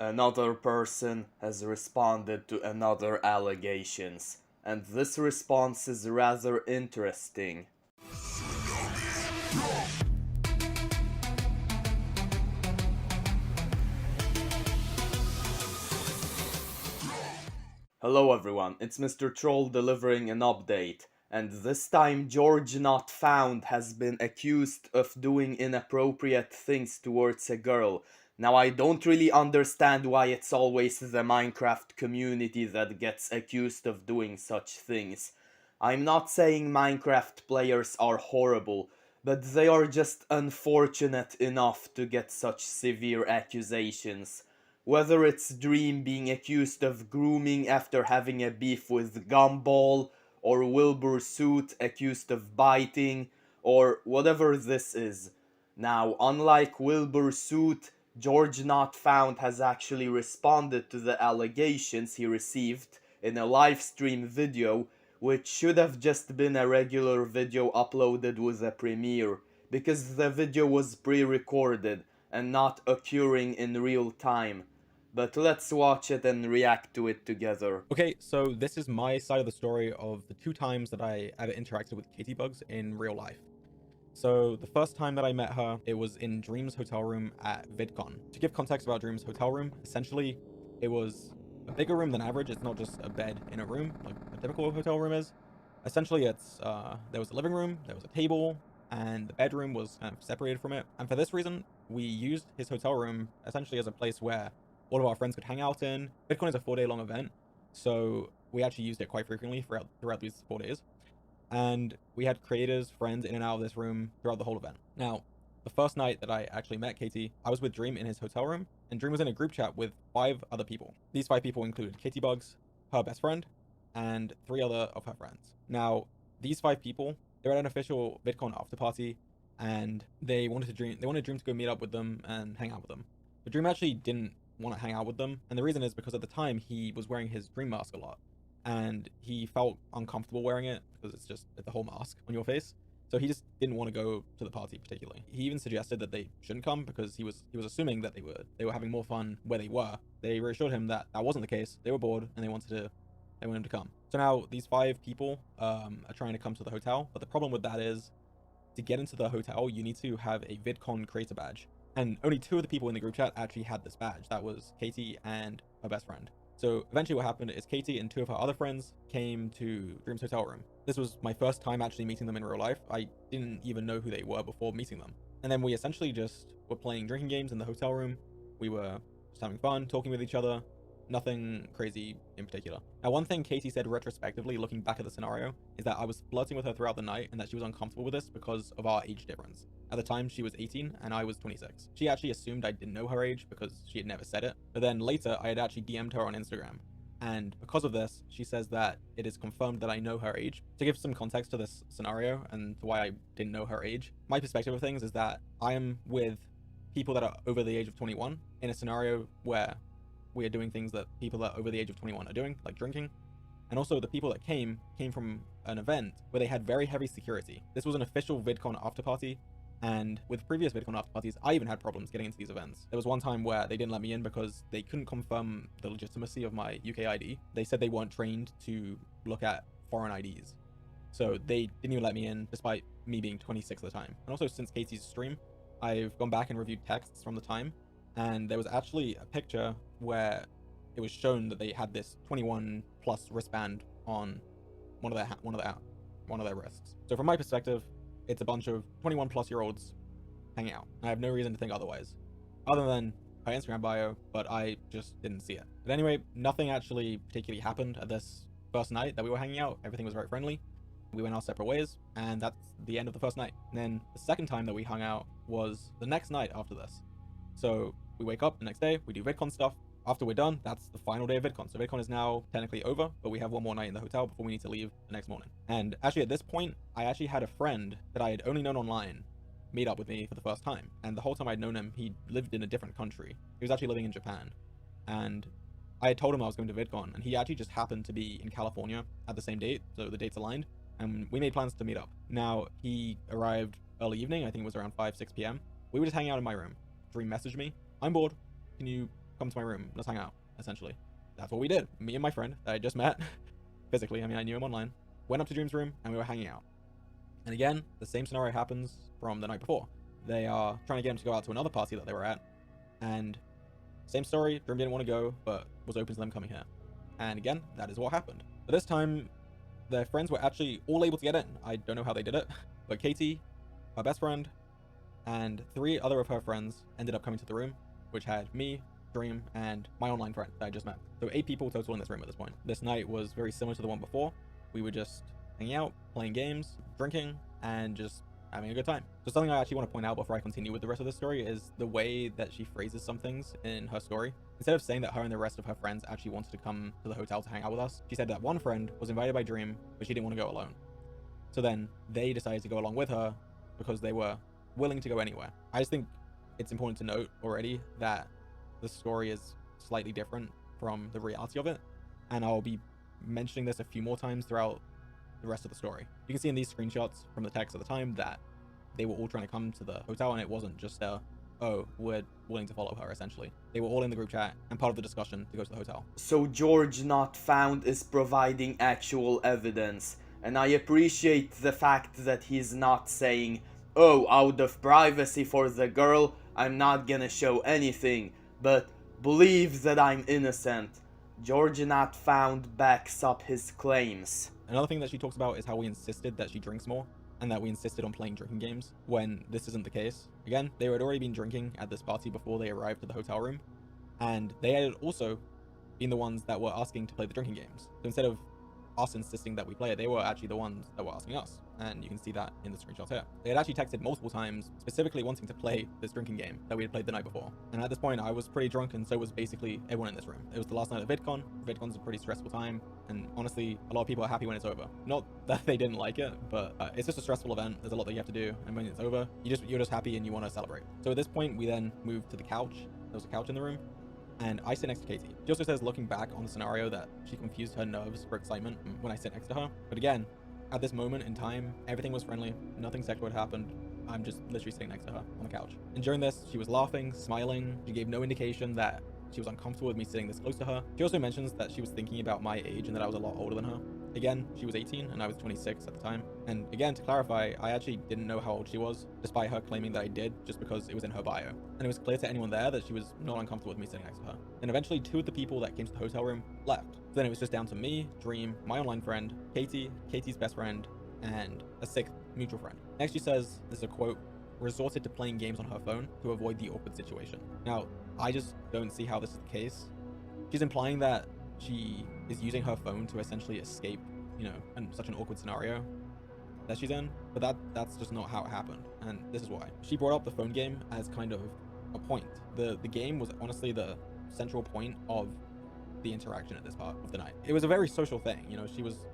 Another person has responded to another allegations, and this response is rather interesting. Hello everyone, it's Mr. Troll delivering an update, and this time GeorgeNotFound has been accused of doing inappropriate things towards a girl. Now I don't really understand why it's always the Minecraft community that gets accused of doing such things. I'm not saying Minecraft players are horrible, but they are just unfortunate enough to get such severe accusations. Whether it's Dream being accused of grooming after having a beef with Gumball, or Wilbur Suit accused of biting, or whatever this is. Now, unlike Wilbur Suit, GeorgeNotFound has actually responded to the allegations he received in a live stream video, which should have just been a regular video uploaded with a premiere, because the video was pre-recorded and not occurring in real time. But let's watch it and react to it together. Okay, so this is my side of the story of the 2 times that I ever interacted with Katie Bugs in real life. So the first time that I met her, it was in Dream's hotel room at VidCon. To give context about Dream's hotel room, essentially, it was a bigger room than average. It's not just a bed in a room like a typical hotel room is. Essentially, there was a living room, there was a table, and the bedroom was kind of separated from it. And for this reason, we used his hotel room essentially as a place where all of our friends could hang out in. VidCon is a 4-day-long event, so we actually used it quite frequently throughout these 4 days. And we had creators, friends in and out of this room throughout the whole event. Now, the first night that I actually met Katie, I was with Dream in his hotel room, and Dream was in a group chat with 5 other people. These 5 people included Katie Bugs, her best friend, and 3 other of her friends. Now, these 5 people, they were at an official VidCon after party, and they wanted Dream to go meet up with them and hang out with them. But Dream actually didn't want to hang out with them, and the reason is because at the time he was wearing his Dream mask a lot, and he felt uncomfortable wearing it because it's the whole mask on your face. So he just didn't want to go to the party particularly. He even suggested that they shouldn't come because he was assuming that they were having more fun where they were. They reassured him that that wasn't the case. They were bored and they wanted him to come. So now these 5 people are trying to come to the hotel, but the problem with that is to get into the hotel you need to have a VidCon creator badge. And only 2 of the people in the group chat actually had this badge. That was Katie and her best friend. So eventually what happened is Katie and 2 of her other friends came to Dream's hotel room. This was my first time actually meeting them in real life. I didn't even know who they were before meeting them. And then we essentially just were playing drinking games in the hotel room. We were just having fun, talking with each other. Nothing crazy in particular. Now, one thing Katie said retrospectively, looking back at the scenario, is that I was flirting with her throughout the night and that she was uncomfortable with this because of our age difference. At the time, she was 18 and I was 26. She actually assumed I didn't know her age because she had never said it. But then later, I had actually DM'd her on Instagram. And because of this, she says that it is confirmed that I know her age. To give some context to this scenario and to why I didn't know her age, my perspective of things is that I am with people that are over the age of 21 in a scenario where we are doing things that people that are over the age of 21 are doing, like drinking. And also the people that came from an event where they had very heavy security. This was an official VidCon after party. And with previous VidCon after parties, I even had problems getting into these events. There was one time where they didn't let me in because they couldn't confirm the legitimacy of my UK ID. They said they weren't trained to look at foreign IDs. So they didn't even let me in despite me being 26 at the time. And also since Katie's stream, I've gone back and reviewed texts from the time. And there was actually a picture where it was shown that they had this 21 plus wristband on one of their wrists. So from my perspective, it's a bunch of 21 plus year olds hanging out. I have no reason to think otherwise, other than my Instagram bio, but I just didn't see it. But anyway, nothing actually particularly happened at this first night that we were hanging out. Everything was very friendly. We went our separate ways, and that's the end of the first night. And then the second time that we hung out was the next night after this. So we wake up the next day, we do VidCon stuff. After we're done, that's the final day of VidCon. So VidCon is now technically over, but we have one more night in the hotel before we need to leave the next morning. And actually at this point, I actually had a friend that I had only known online meet up with me for the first time. And the whole time I'd known him, he lived in a different country. He was actually living in Japan. And I had told him I was going to VidCon, and he actually just happened to be in California at the same date. So the dates aligned, and we made plans to meet up. Now, he arrived early evening. I think it was around 5, 6 p.m. We were just hanging out in my room. Dream messaged me. I'm bored. Can you come to my room, let's hang out, essentially. That's what we did. Me and my friend that I just met physically, I mean, I knew him online, went up to Dream's room, and we were hanging out. And again, the same scenario happens from the night before. They are trying to get him to go out to another party that they were at, and same story, Dream didn't want to go, but was open to them coming here. And again, that is what happened. But this time, their friends were actually all able to get in. I don't know how they did it, but Katie, her best friend, and 3 other of her friends ended up coming to the room, which had me, Dream, and my online friend that I just met. So 8 people total in this room at this point. This night was very similar to the one before. We were just hanging out, playing games, drinking, and just having a good time. So something I actually want to point out before I continue with the rest of the story is the way that she phrases some things in her story. Instead of saying that her and the rest of her friends actually wanted to come to the hotel to hang out with us, she said that one friend was invited by Dream, but she didn't want to go alone. So then they decided to go along with her because they were willing to go anywhere. I just think it's important to note already that the story is slightly different from the reality of it, and I'll be mentioning this a few more times throughout the rest of the story. You can see in these screenshots from the text at the time that they were all trying to come to the hotel, and it wasn't just oh, we're willing to follow her, essentially. They were all in the group chat and part of the discussion to go to the hotel. So GeorgeNotFound is providing actual evidence, and I appreciate the fact that he's not saying, oh, out of privacy for the girl, I'm not gonna show anything, but believe that I'm innocent. GeorgeNotFound backs up his claims. Another thing that she talks about is how we insisted that she drinks more, and that we insisted on playing drinking games, when this isn't the case. Again, they had already been drinking at this party before they arrived at the hotel room, and they had also been the ones that were asking to play the drinking games. So instead of us insisting that we play it, they were actually the ones that were asking us, and you can see that in the screenshots here. They had actually texted multiple times, specifically wanting to play this drinking game that we had played the night before. And at this point, I was pretty drunk, and so was basically everyone in this room. It was the last night of VidCon. VidCon's a pretty stressful time, and honestly, a lot of people are happy when it's over. Not that they didn't like it, but it's just a stressful event. There's a lot that you have to do, and when it's over, you're just happy and you want to celebrate. So at this point, we then moved to the couch. There was a couch in the room, and I sit next to Katie. She also says, looking back on the scenario, that she confused her nerves for excitement when I sit next to her. But again, at this moment in time, everything was friendly. Nothing sexual had happened. I'm just literally sitting next to her on the couch. And during this, she was laughing, smiling. She gave no indication that she was uncomfortable with me sitting this close to her. She also mentions that she was thinking about my age and that I was a lot older than her. Again, she was 18 and I was 26 at the time. And again, to clarify, I actually didn't know how old she was, despite her claiming that I did, just because it was in her bio. And it was clear to anyone there that she was not uncomfortable with me sitting next to her. And eventually, 2 of the people that came to the hotel room left. So then it was just down to me, Dream, my online friend, Katie, Katie's best friend, and a 6th mutual friend. Next, she says, this is a quote, resorted to playing games on her phone to avoid the awkward situation. Now, I just don't see how this is the case. She's implying that she is using her phone to essentially escape, such an awkward scenario that she's in, but that's just not how it happened, and this is why. She brought up the phone game as kind of a point. The game was honestly the central point of the interaction at this part of the night. It was a very social thing, she was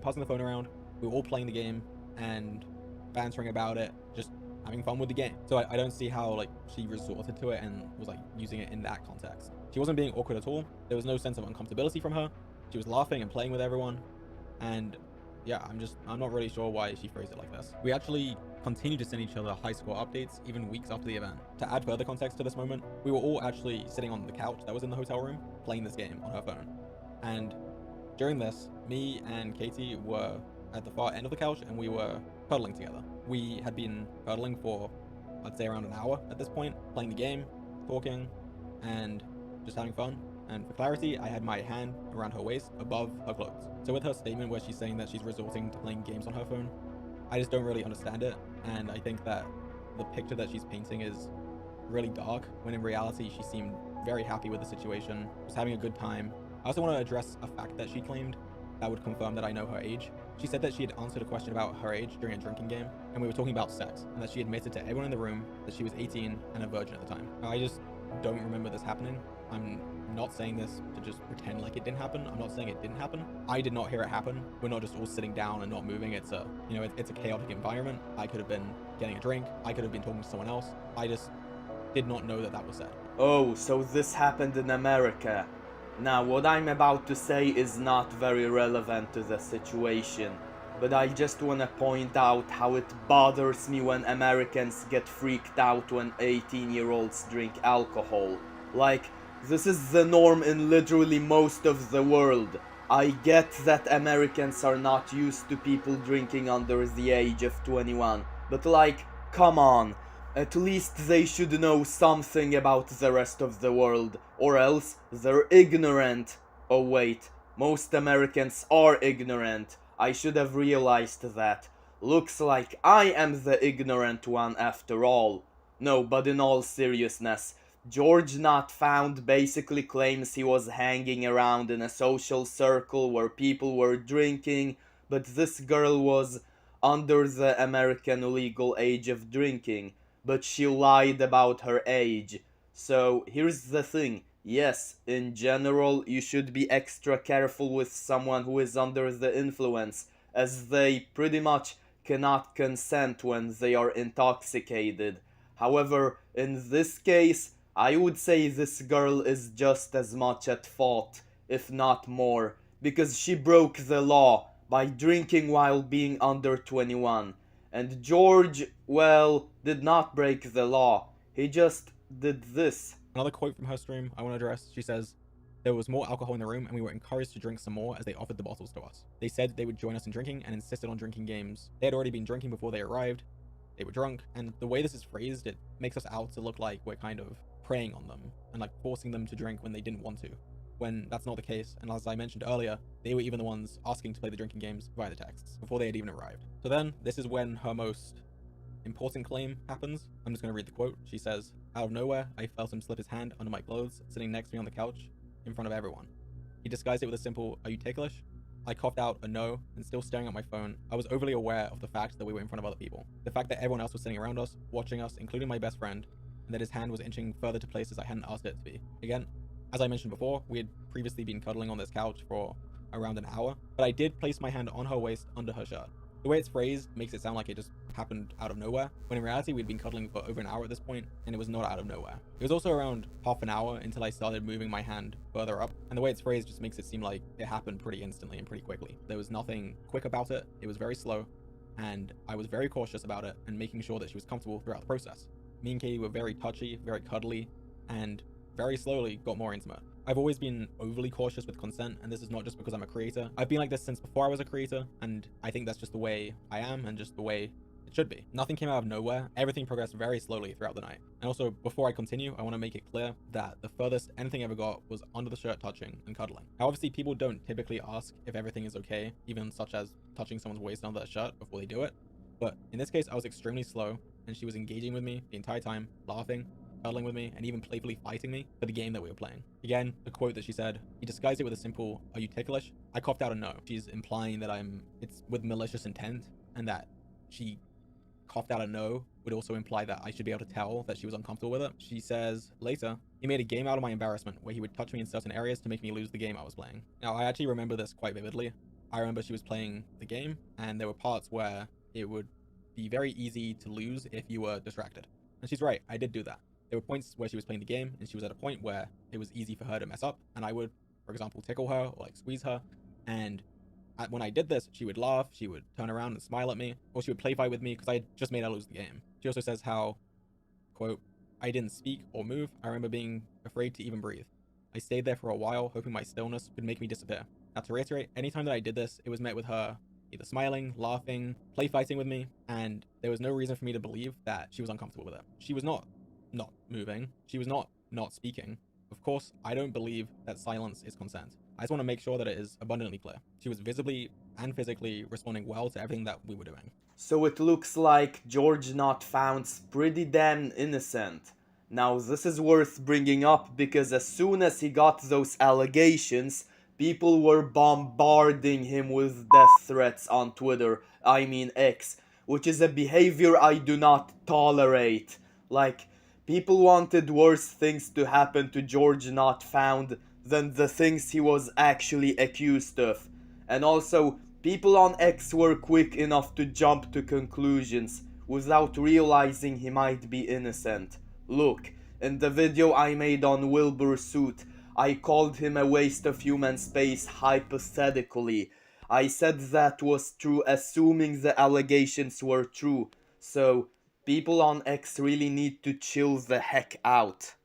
passing the phone around, we were all playing the game and bantering about it, just having fun with the game. So I don't see how she resorted to it and was using it in that context. She wasn't being awkward at all. There was no sense of uncomfortability from her. She was laughing and playing with everyone. And yeah, I'm not really sure why she phrased it like this. We actually continued to send each other high score updates even weeks after the event. To add further context to this moment, we were all actually sitting on the couch that was in the hotel room playing this game on her phone. And during this, me and Katie were at the far end of the couch and we were cuddling together. We had been cuddling for, I'd say, around an hour at this point, playing the game, talking, and just having fun. And for clarity, I had my hand around her waist above her clothes. So with her statement where she's saying that she's resorting to playing games on her phone, I just don't really understand it. And I think that the picture that she's painting is really dark, when in reality, she seemed very happy with the situation, was having a good time. I also want to address a fact that she claimed that would confirm that I know her age. She said that she had answered a question about her age during a drinking game, and we were talking about sex, and that she admitted to everyone in the room that she was 18 and a virgin at the time. I just don't remember this happening. I'm not saying this to just pretend like it didn't happen. I'm not saying it didn't happen. I did not hear it happen. We're not just all sitting down and not moving. It's a chaotic environment. I could have been getting a drink. I could have been talking to someone else. I just did not know that was said. Oh, so this happened in America. Now, what I'm about to say is not very relevant to the situation, but I just wanna point out how it bothers me when Americans get freaked out when 18-year-olds drink alcohol. This is the norm in literally most of the world. I get that Americans are not used to people drinking under the age of 21, but like, come on. At least they should know something about the rest of the world, or else they're ignorant. Oh wait, most Americans are ignorant. I should have realized that. Looks like I am the ignorant one after all. No, but in all seriousness, GeorgeNotFound basically claims he was hanging around in a social circle where people were drinking, but this girl was under the American legal age of drinking, but she lied about her age. So here's the thing. Yes, in general, you should be extra careful with someone who is under the influence, as they pretty much cannot consent when they are intoxicated. However, in this case, I would say this girl is just as much at fault, if not more, because she broke the law by drinking while being under 21. And George, well, did not break the law. He just did this. Another quote from her stream I want to address. She says, "There was more alcohol in the room and we were encouraged to drink some more as they offered the bottles to us. They said they would join us in drinking and insisted on drinking games. They had already been drinking before they arrived. They were drunk, and the way this is phrased, it makes us out to look like we're kind of preying on them and like forcing them to drink when they didn't want to, when that's not the case. And as I mentioned earlier, they were even the ones asking to play the drinking games via the texts before they had even arrived." So then, this is when her most important claim happens. I'm just going to read the quote. She says, "Out of nowhere, I felt him slip his hand under my clothes, sitting next to me on the couch, in front of everyone. He disguised it with a simple, 'Are you ticklish?' I coughed out a no, and still staring at my phone, I was overly aware of the fact that we were in front of other people. The fact that everyone else was sitting around us, watching us, including my best friend, and that his hand was inching further to places I hadn't asked it to be. Again, as I mentioned before, we had previously been cuddling on this couch for around an hour, but I did place my hand on her waist under her shirt. The way it's phrased makes it sound like it just happened out of nowhere, when in reality we'd been cuddling for over an hour at this point, and it was not out of nowhere. It was also around half an hour until I started moving my hand further up, and the way it's phrased just makes it seem like it happened pretty instantly and pretty quickly. There was nothing quick about it, it was very slow, and I was very cautious about it and making sure that she was comfortable throughout the process. Me and Katie were very touchy, very cuddly, and very slowly got more intimate. I've always been overly cautious with consent, and this is not just because I'm a creator. I've been like this since before I was a creator, and I think that's just the way I am and just the way it should be. Nothing came out of nowhere. Everything progressed very slowly throughout the night. And also, before I continue, I want to make it clear that the furthest anything ever got was under the shirt touching and cuddling. Now, obviously, people don't typically ask if everything is okay, even such as touching someone's waist under their shirt before they do it. But in this case, I was extremely slow, and she was engaging with me the entire time, laughing, cuddling with me, and even playfully fighting me for the game that we were playing. Again, the quote that she said, "He disguised it with a simple, 'Are you ticklish?' I coughed out a no." She's implying that it's with malicious intent, and that she coughed out a no would also imply that I should be able to tell that she was uncomfortable with it. She says, later, "He made a game out of my embarrassment where he would touch me in certain areas to make me lose the game I was playing." Now, I actually remember this quite vividly. I remember she was playing the game, and there were parts where it would be very easy to lose if you were distracted. And she's right, I did do that. There were points where she was playing the game, and she was at a point where it was easy for her to mess up, and I would, for example, tickle her or like squeeze her, and when I did this, she would laugh, she would turn around and smile at me, or she would play fight with me because I just made her lose the game. She also says how, quote, "I didn't speak or move. I remember being afraid to even breathe. I stayed there for a while, hoping my stillness could make me disappear." Now, to reiterate, anytime that I did this, it was met with her either smiling, laughing, play fighting with me, and there was no reason for me to believe that she was uncomfortable with it. She was not moving. She was not speaking. Of course, I don't believe that silence is consent. I just want to make sure that it is abundantly clear. She was visibly and physically responding well to everything that we were doing. So it looks like GeorgeNotFound's pretty damn innocent. Now this is worth bringing up because as soon as he got those allegations, people were bombarding him with death threats on Twitter, I mean X, which is a behavior I do not tolerate. Like, people wanted worse things to happen to GeorgeNotFound than the things he was actually accused of. And also, people on X were quick enough to jump to conclusions without realizing he might be innocent. Look, in the video I made on Wilbur Suit, I called him a waste of human space hypothetically. I said that was true assuming the allegations were true, so people on X really need to chill the heck out.